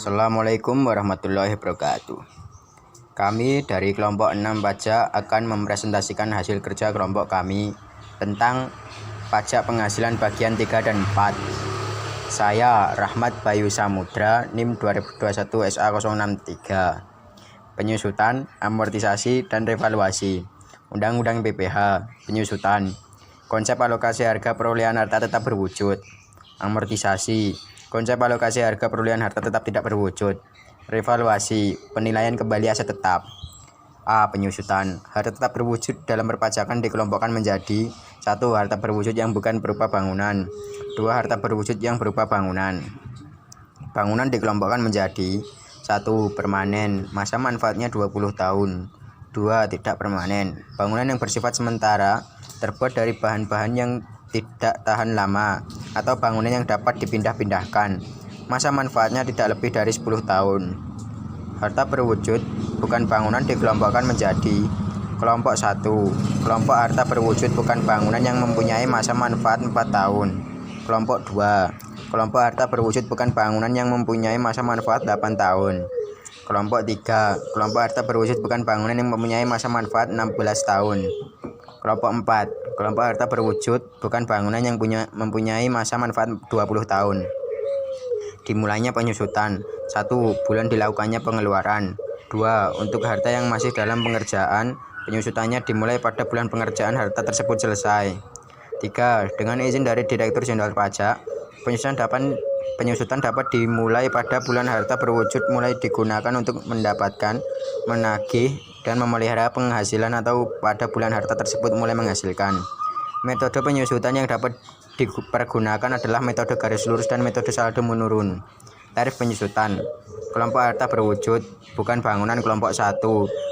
Assalamualaikum warahmatullahi wabarakatuh. Kami dari kelompok 6 pajak akan mempresentasikan hasil kerja kelompok kami tentang pajak penghasilan bagian 3 dan 4. Saya Rahmat Bayu Samudra, NIM 2021 SA063. Penyusutan, amortisasi, dan revaluasi. Undang-Undang PPh. Penyusutan. Konsep alokasi harga perolehan harta tetap berwujud. Amortisasi. Konsep alokasi harga perolehan harta tetap tidak berwujud. Revaluasi. Penilaian kembali aset tetap. A. Penyusutan. Harta tetap berwujud dalam perpajakan dikelompokkan menjadi 1. Harta berwujud yang bukan berupa bangunan. 2. Harta berwujud yang berupa bangunan. Bangunan dikelompokkan menjadi 1. Permanen, masa manfaatnya 20 tahun. 2. Tidak permanen, bangunan yang bersifat sementara, terbuat dari bahan-bahan yang tidak tahan lama, atau bangunan yang dapat dipindah-pindahkan. Masa manfaatnya tidak lebih dari 10 tahun. Harta berwujud bukan bangunan dikelompokkan menjadi kelompok 1. Kelompok harta berwujud bukan bangunan yang mempunyai masa manfaat 4 tahun. Kelompok 2. Kelompok harta berwujud bukan bangunan yang mempunyai masa manfaat 8 tahun. Kelompok 3. Kelompok harta berwujud bukan bangunan yang mempunyai masa manfaat 16 tahun. Kelompok 4. Kelompok harta berwujud bukan bangunan yang mempunyai masa manfaat 20 tahun. Dimulainya penyusutan. 1. Bulan dilakukannya pengeluaran. 2. Untuk harta yang masih dalam pengerjaan, penyusutannya dimulai pada bulan pengerjaan harta tersebut selesai. 3. Dengan izin dari Direktur Jenderal Pajak, penyusutan dapat dimulai pada bulan harta berwujud mulai digunakan untuk mendapatkan, menagih, dan memelihara penghasilan atau pada bulan harta tersebut mulai menghasilkan. Metode penyusutan yang dapat dipergunakan adalah metode garis lurus dan metode saldo menurun. Tarif penyusutan. Kelompok harta berwujud bukan bangunan kelompok 1.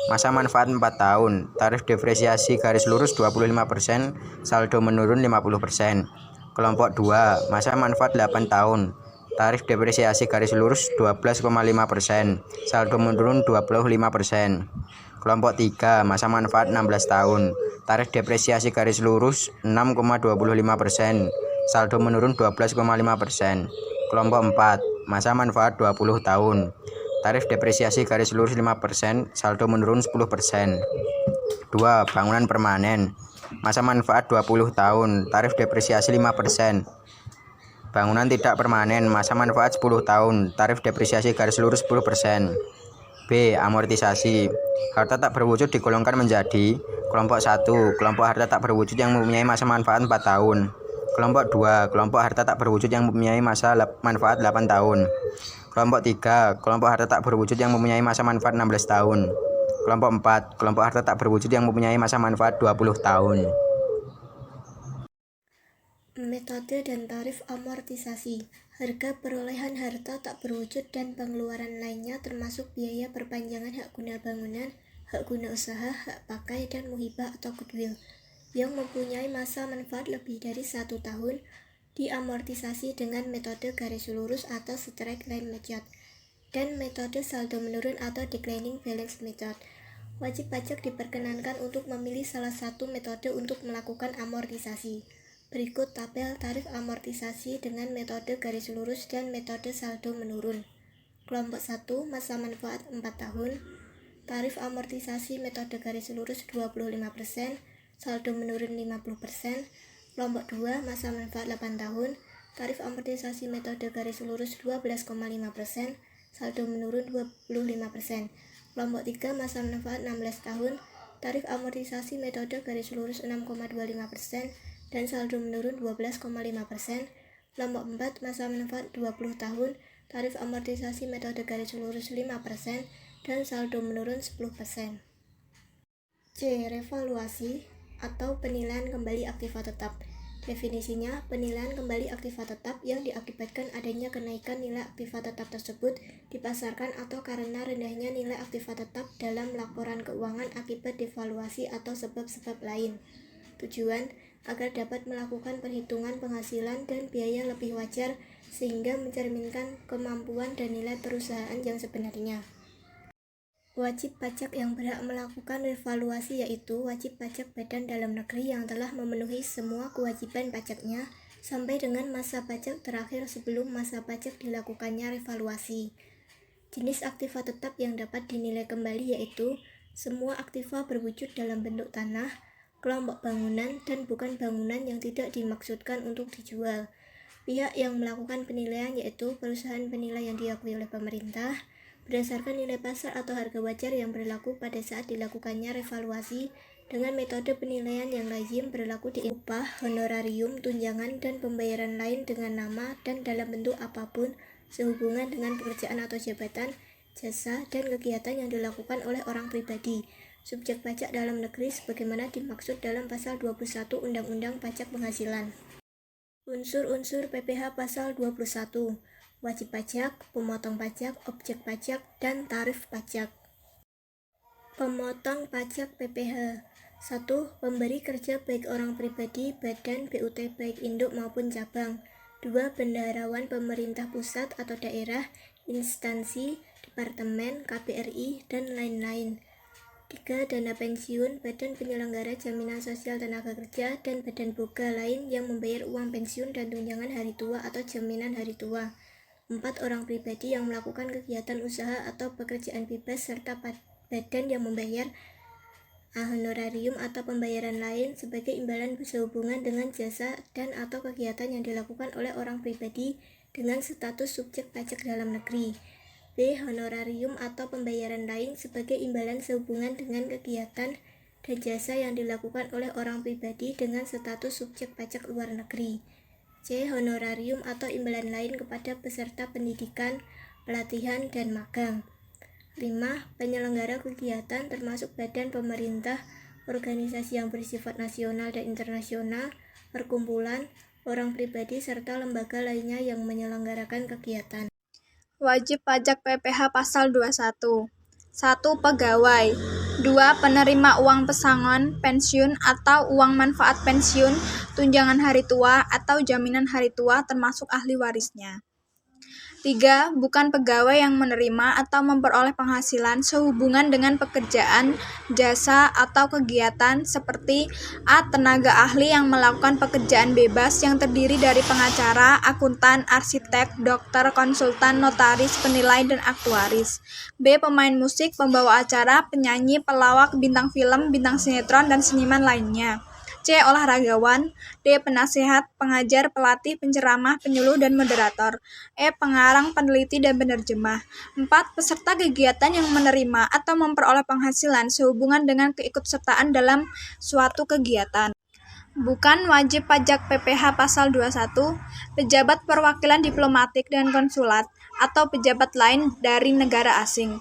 Masa manfaat 4 tahun. Tarif depresiasi garis lurus 25%, saldo menurun 50%. Kelompok 2. Masa manfaat 8 tahun. Tarif depresiasi garis lurus 12,5%, saldo menurun 25%. Kelompok 3. Masa manfaat 16 tahun. Tarif depresiasi garis lurus 6,25%, saldo menurun 12,5%. Kelompok 4. Masa manfaat 20 tahun. Tarif depresiasi garis lurus 5%, saldo menurun 10%. 2. Bangunan permanen. Masa manfaat 20 tahun. Tarif depresiasi 5%. Bangunan tidak permanen. Masa manfaat 10 tahun. Tarif depresiasi garis lurus 10%. B. Amortisasi. Harta tak berwujud digolongkan menjadi kelompok 1. Kelompok harta tak berwujud yang mempunyai masa manfaat 4 tahun. Kelompok 2. Kelompok harta tak berwujud yang mempunyai masa manfaat 8 tahun. Kelompok 3. Kelompok harta tak berwujud yang mempunyai masa manfaat 16 tahun. Kelompok 4. Kelompok harta tak berwujud yang mempunyai masa manfaat 20 tahun. Metode dan tarif amortisasi. Harga perolehan harta tak berwujud dan pengeluaran lainnya termasuk biaya perpanjangan hak guna bangunan, hak guna usaha, hak pakai, dan muhibah atau goodwill yang mempunyai masa manfaat lebih dari 1 tahun diamortisasi dengan metode garis lurus atau straight line method dan metode saldo menurun atau declining balance method. Wajib pajak diperkenankan untuk memilih salah satu metode untuk melakukan amortisasi. Berikut tabel tarif amortisasi dengan metode garis lurus dan metode saldo menurun. Kelompok 1, masa manfaat 4 tahun. Tarif amortisasi metode garis lurus 25%, saldo menurun 50%. Kelompok 2, masa manfaat 8 tahun. Tarif amortisasi metode garis lurus 12,5%, saldo menurun 25%. Kelompok 3, masa manfaat 16 tahun. Tarif amortisasi metode garis lurus 6,25%, dan saldo menurun 12,5%. Kelompok 4, masa manfaat 20 tahun, tarif amortisasi metode garis lurus 5%, dan saldo menurun 10%. C. Revaluasi atau penilaian kembali aktiva tetap. Definisinya, penilaian kembali aktiva tetap yang diakibatkan adanya kenaikan nilai aktiva tetap tersebut dipasarkan atau karena rendahnya nilai aktiva tetap dalam laporan keuangan akibat devaluasi atau sebab-sebab lain. Tujuan agar dapat melakukan perhitungan penghasilan dan biaya lebih wajar sehingga mencerminkan kemampuan dan nilai perusahaan yang sebenarnya. Wajib pajak yang berhak melakukan revaluasi yaitu wajib pajak badan dalam negeri yang telah memenuhi semua kewajiban pajaknya sampai dengan masa pajak terakhir sebelum masa pajak dilakukannya revaluasi. Jenis aktiva tetap yang dapat dinilai kembali yaitu semua aktiva berwujud dalam bentuk tanah, kelompok bangunan, dan bukan bangunan yang tidak dimaksudkan untuk dijual. Pihak yang melakukan penilaian yaitu perusahaan penilai yang diakui oleh pemerintah berdasarkan nilai pasar atau harga wajar yang berlaku pada saat dilakukannya revaluasi dengan metode penilaian yang lazim berlaku di upah, honorarium, tunjangan, dan pembayaran lain dengan nama dan dalam bentuk apapun sehubungan dengan pekerjaan atau jabatan, jasa, dan kegiatan yang dilakukan oleh orang pribadi, subjek pajak dalam negeri sebagaimana dimaksud dalam pasal 21 Undang-Undang Pajak Penghasilan. Unsur-unsur PPh pasal 21, wajib pajak, pemotong pajak, objek pajak, dan tarif pajak. Pemotong pajak PPh. 1. Pemberi kerja baik orang pribadi, badan, BUT baik induk maupun cabang. 2. Bendaharawan pemerintah pusat atau daerah, instansi, departemen, KBRI, dan lain-lain. 3. Dana pensiun, badan penyelenggara jaminan sosial tenaga kerja, dan badan boga lain yang membayar uang pensiun dan tunjangan hari tua atau jaminan hari tua. 4. Orang pribadi yang melakukan kegiatan usaha atau pekerjaan bebas serta badan yang membayar honorarium atau pembayaran lain sebagai imbalan sehubungan dengan jasa dan atau kegiatan yang dilakukan oleh orang pribadi dengan status subjek pajak dalam negeri. B. Honorarium atau pembayaran lain sebagai imbalan sehubungan dengan kegiatan dan jasa yang dilakukan oleh orang pribadi dengan status subjek pajak luar negeri. C. Honorarium atau imbalan lain kepada peserta pendidikan, pelatihan, dan magang. 5. Penyelenggara kegiatan termasuk badan pemerintah, organisasi yang bersifat nasional dan internasional, perkumpulan, orang pribadi, serta lembaga lainnya yang menyelenggarakan kegiatan. Wajib pajak PPh pasal 21. 1. Pegawai. 2. Penerima uang pesangon, pensiun atau uang manfaat pensiun, tunjangan hari tua atau jaminan hari tua termasuk ahli warisnya. 3. Bukan pegawai yang menerima atau memperoleh penghasilan sehubungan dengan pekerjaan, jasa, atau kegiatan seperti A. Tenaga ahli yang melakukan pekerjaan bebas yang terdiri dari pengacara, akuntan, arsitek, dokter, konsultan, notaris, penilai, dan aktuaris. B. Pemain musik, pembawa acara, penyanyi, pelawak, bintang film, bintang sinetron, dan seniman lainnya. C. Olahragawan. D. Penasehat, pengajar, pelatih, penceramah, penyuluh, dan moderator. E. Pengarang, peneliti, dan penerjemah. 4. Peserta kegiatan yang menerima atau memperoleh penghasilan sehubungan dengan keikutsertaan dalam suatu kegiatan. Bukan wajib pajak PPh pasal 21, pejabat perwakilan diplomatik dan konsulat, atau pejabat lain dari negara asing.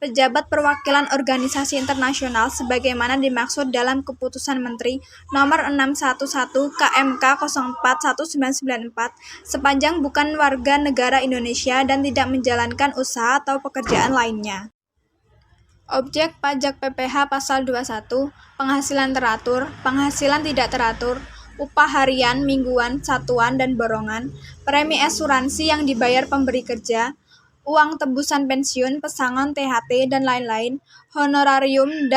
Pejabat perwakilan organisasi internasional sebagaimana dimaksud dalam Keputusan Menteri Nomor 611 KMK 041994 sepanjang bukan warga negara Indonesia dan tidak menjalankan usaha atau pekerjaan lainnya. Objek pajak PPh pasal 21, penghasilan teratur, penghasilan tidak teratur, upah harian, mingguan, satuan, dan borongan, premi asuransi yang dibayar pemberi kerja, uang tebusan pensiun, pesangon, THT, dan lain-lain, honorarium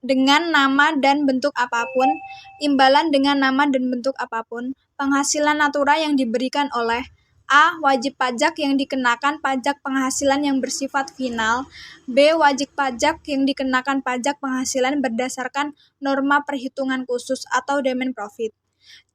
dengan nama dan bentuk apapun, imbalan dengan nama dan bentuk apapun, penghasilan natura yang diberikan oleh A. Wajib pajak yang dikenakan pajak penghasilan yang bersifat final. B. Wajib pajak yang dikenakan pajak penghasilan berdasarkan norma perhitungan khusus atau demand profit.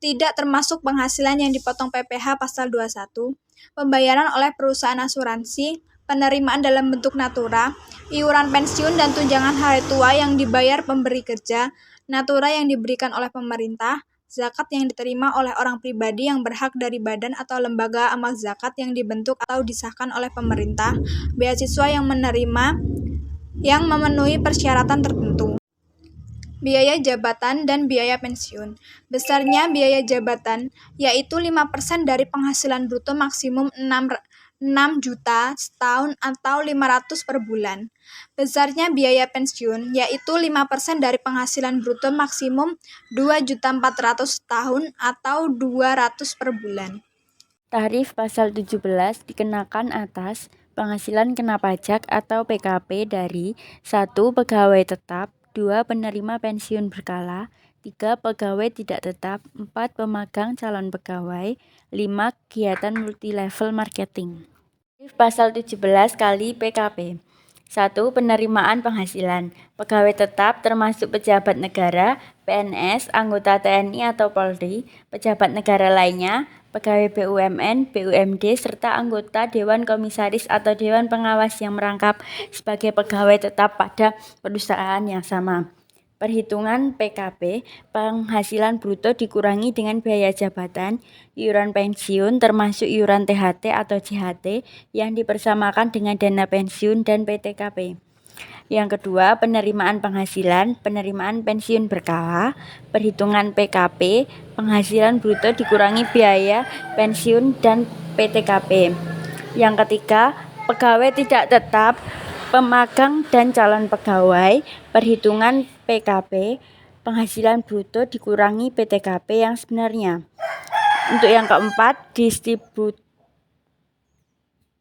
Tidak termasuk penghasilan yang dipotong PPh pasal 21, pembayaran oleh perusahaan asuransi, penerimaan dalam bentuk natura, iuran pensiun dan tunjangan hari tua yang dibayar pemberi kerja, natura yang diberikan oleh pemerintah, zakat yang diterima oleh orang pribadi yang berhak dari badan atau lembaga amal zakat yang dibentuk atau disahkan oleh pemerintah, beasiswa yang memenuhi persyaratan tertentu. Biaya jabatan dan biaya pensiun. Besarnya biaya jabatan yaitu 5% dari penghasilan bruto maksimum 6 juta setahun atau 500 per bulan. Besarnya biaya pensiun yaitu 5% dari penghasilan bruto maksimum 2.400.000 setahun atau 200 per bulan. Tarif pasal 17 dikenakan atas penghasilan kena pajak atau PKP dari 1. Pegawai tetap, 2. Penerima pensiun berkala, 3. Pegawai tidak tetap, 4. Pemagang calon pegawai, 5. Kegiatan multilevel marketing. Pasal 17 kali PKP. 1. Penerimaan penghasilan. Pegawai tetap termasuk pejabat negara, PNS, anggota TNI atau Polri, pejabat negara lainnya, pegawai BUMN, BUMD, serta anggota Dewan Komisaris atau Dewan Pengawas yang merangkap sebagai pegawai tetap pada perusahaan yang sama. Perhitungan PKP, penghasilan bruto dikurangi dengan biaya jabatan, iuran pensiun termasuk iuran THT atau JHT yang dipersamakan dengan dana pensiun dan PTKP. Yang kedua, penerimaan penghasilan, penerimaan pensiun berkala, perhitungan PKP, penghasilan bruto dikurangi biaya pensiun dan PTKP. Yang ketiga, pegawai tidak tetap, pemagang dan calon pegawai, perhitungan PKP, penghasilan bruto dikurangi PTKP yang sebenarnya. Untuk yang keempat,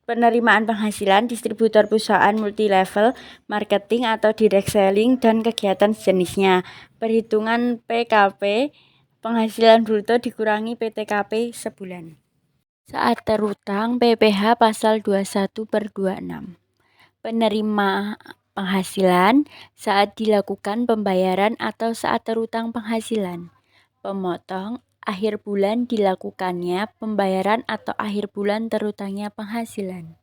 penerimaan penghasilan distributor perusahaan multilevel, marketing atau direct selling, dan kegiatan sejenisnya. Perhitungan PKP, penghasilan bruto dikurangi PTKP sebulan. Saat terutang, PPh pasal 21/26. Penerima penghasilan saat dilakukan pembayaran atau saat terutang penghasilan. Pemotong, akhir bulan dilakukannya pembayaran atau akhir bulan terutangnya penghasilan.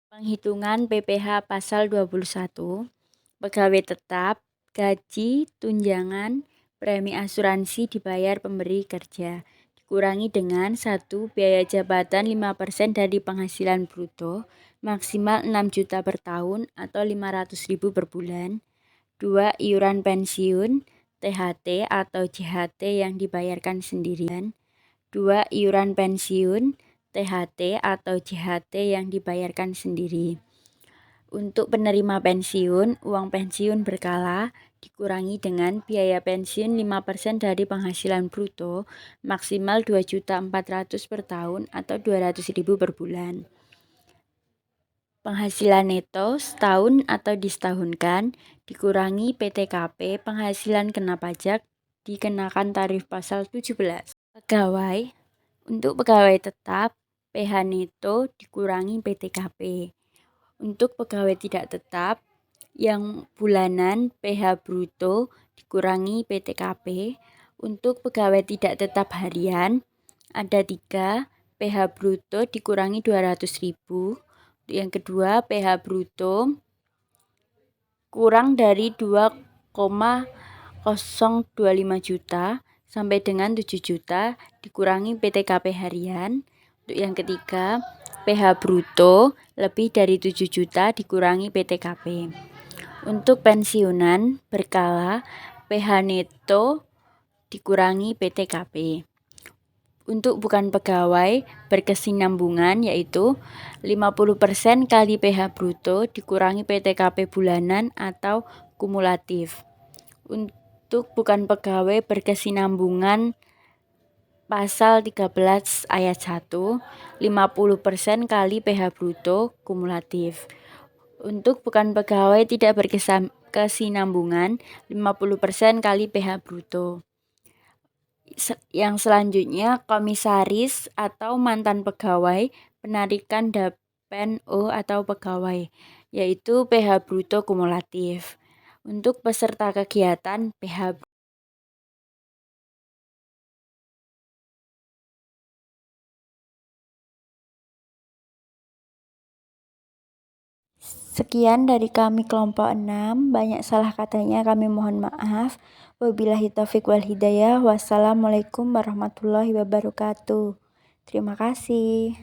Penghitungan PPh pasal 21. Pegawai tetap, gaji, tunjangan, premi asuransi dibayar pemberi kerja. Dikurangi dengan 1. Biaya jabatan 5% dari penghasilan bruto, maksimal 6 juta per tahun atau 500.000 per bulan. 2. Iuran pensiun, THT atau JHT yang dibayarkan sendirian. 2. Iuran pensiun, THT atau JHT yang dibayarkan sendiri. Untuk penerima pensiun, uang pensiun berkala dikurangi dengan biaya pensiun 5% dari penghasilan bruto, maksimal 2.400.000 per tahun atau 200.000 per bulan. Penghasilan neto setahun atau disetahunkan dikurangi PTKP, penghasilan kena pajak dikenakan tarif pasal 17. Pegawai, untuk pegawai tetap, PH neto dikurangi PTKP. Untuk pegawai tidak tetap, yang bulanan PH bruto dikurangi PTKP. Untuk pegawai tidak tetap harian, ada 3, PH bruto dikurangi 200.000. Yang kedua, PH bruto kurang dari 2,025 juta sampai dengan 7 juta dikurangi PTKP harian. Untuk yang ketiga, PH bruto lebih dari 7 juta dikurangi PTKP. Untuk pensiunan berkala, PH neto dikurangi PTKP. Untuk bukan pegawai berkesinambungan yaitu 50% kali PH bruto dikurangi PTKP bulanan atau kumulatif. Untuk bukan pegawai berkesinambungan pasal 13 ayat 1, 50% kali PH bruto kumulatif. Untuk bukan pegawai tidak berkesinambungan 50% kali PH bruto. Yang selanjutnya, komisaris atau mantan pegawai penarikan dapen O atau pegawai, yaitu PH bruto kumulatif. Untuk peserta kegiatan PH. Sekian dari kami kelompok 6, banyak salah katanya kami mohon maaf. Wabillahi taufiq wal hidayah. Wassalamualaikum warahmatullahi wabarakatuh. Terima kasih.